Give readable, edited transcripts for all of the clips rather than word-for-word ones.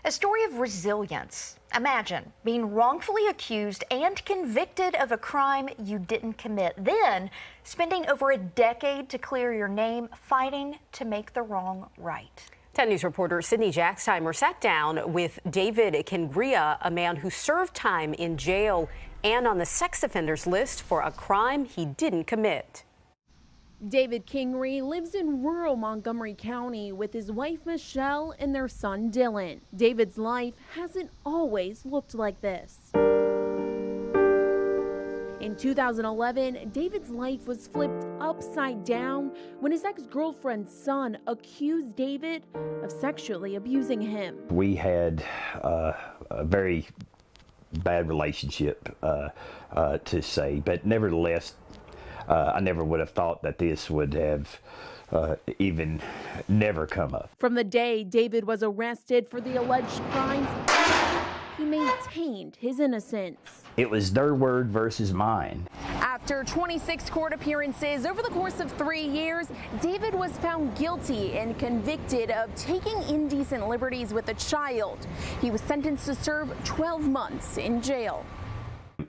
A story of resilience. Imagine being wrongfully accused and convicted of a crime you didn't commit, then spending over a decade to clear your name fighting to make the wrong right. 10 News reporter Sydney Jackstimer sat down with David Kingrea, a man who served time in jail and on the sex offenders list for a crime he didn't commit. David Kingrea lives in rural Montgomery County with his wife Michelle and their son Dylan. David's life hasn't always looked like this. In 2011, David's life was flipped upside down when his ex-girlfriend's son accused David of sexually abusing him. We had a very bad relationship, to say, but nevertheless, I never would have thought that this would have even never come up. From the day David was arrested for the alleged crimes, he maintained his innocence. It was their word versus mine. After 26 court appearances over the course of 3 years, David was found guilty and convicted of taking indecent liberties with a child. He was sentenced to serve 12 months in jail.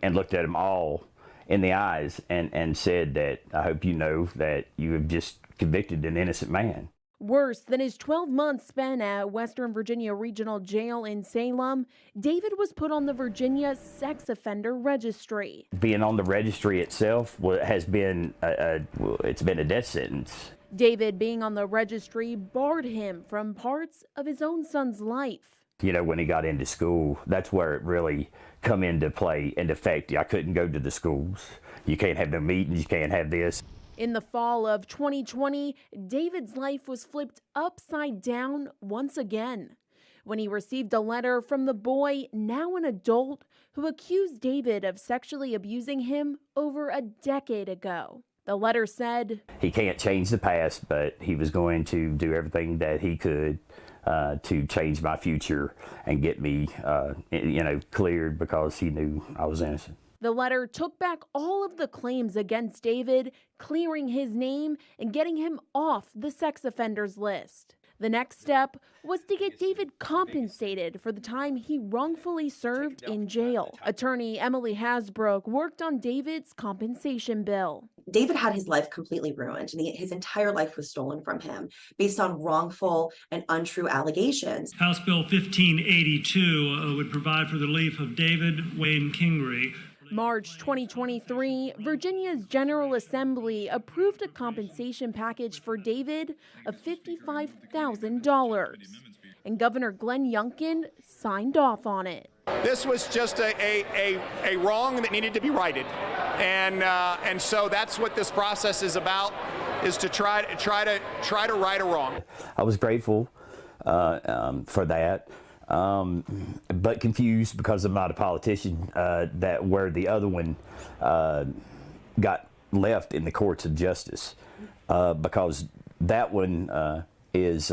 And looked at them all in the eyes and said that I hope you know that you have just convicted an innocent man. Worse than his 12 months spent at Western Virginia Regional Jail in Salem, David was put on the Virginia Sex Offender Registry. Being on the registry itself has been it's been a death sentence. David being on the registry barred him from parts of his own son's life. You know, when he got into school, that's where it really come into play and effect. I couldn't go to the schools. You can't have no meetings, you can't have this. In the fall of 2020, David's life was flipped upside down once again when he received a letter from the boy, now an adult, who accused David of sexually abusing him over a decade ago. The letter said, he can't change the past, but he was going to do everything that he could to change my future and get me, cleared because he knew I was innocent. The letter took back all of the claims against David, clearing his name and getting him off the sex offenders list. The next step was to get David compensated for the time he wrongfully served in jail. Attorney Emily Hasbrook worked on David's compensation bill. David had his life completely ruined, and his entire life was stolen from him based on wrongful and untrue allegations. House Bill 1582 would provide for the relief of David Wayne Kingrea. March 2023, Virginia's General Assembly approved a compensation package for David of $55,000, and Governor Glenn Youngkin signed off on it. This was just a wrong that needed to be righted, and so that's what this process is about: is to try to right a wrong. I was grateful for that. But confused because I'm not a politician, that where the other one got left in the courts of justice, because that one is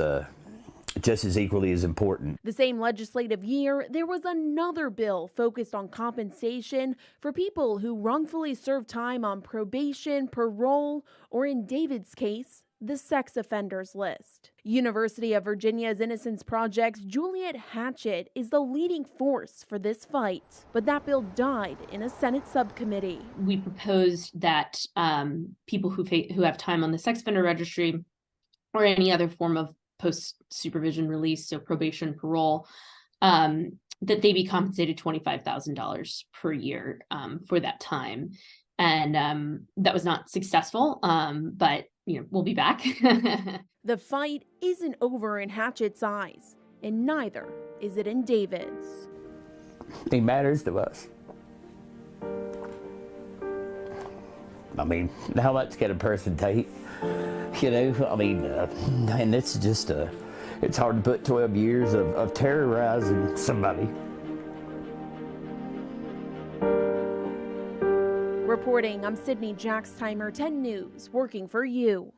just as equally as important. The same legislative year, there was another bill focused on compensation for people who wrongfully served time on probation, parole, or in David's case, the sex offenders list. University of Virginia's Innocence Project's Juliet Hatchett is the leading force for this fight, but that bill died in a Senate subcommittee. We proposed that people who have time on the sex offender registry or any other form of post-supervision release, so probation, parole, that they be compensated $25,000 per year for that time. And that was not successful, but we'll be back. The fight isn't over in Hatchett's eyes, and neither is it in David's. He matters to us. I mean, how much can a person take? And it's just it's hard to put 12 years of terrorizing somebody. Reporting, I'm Sydney Jackstimer, 10 News, working for you.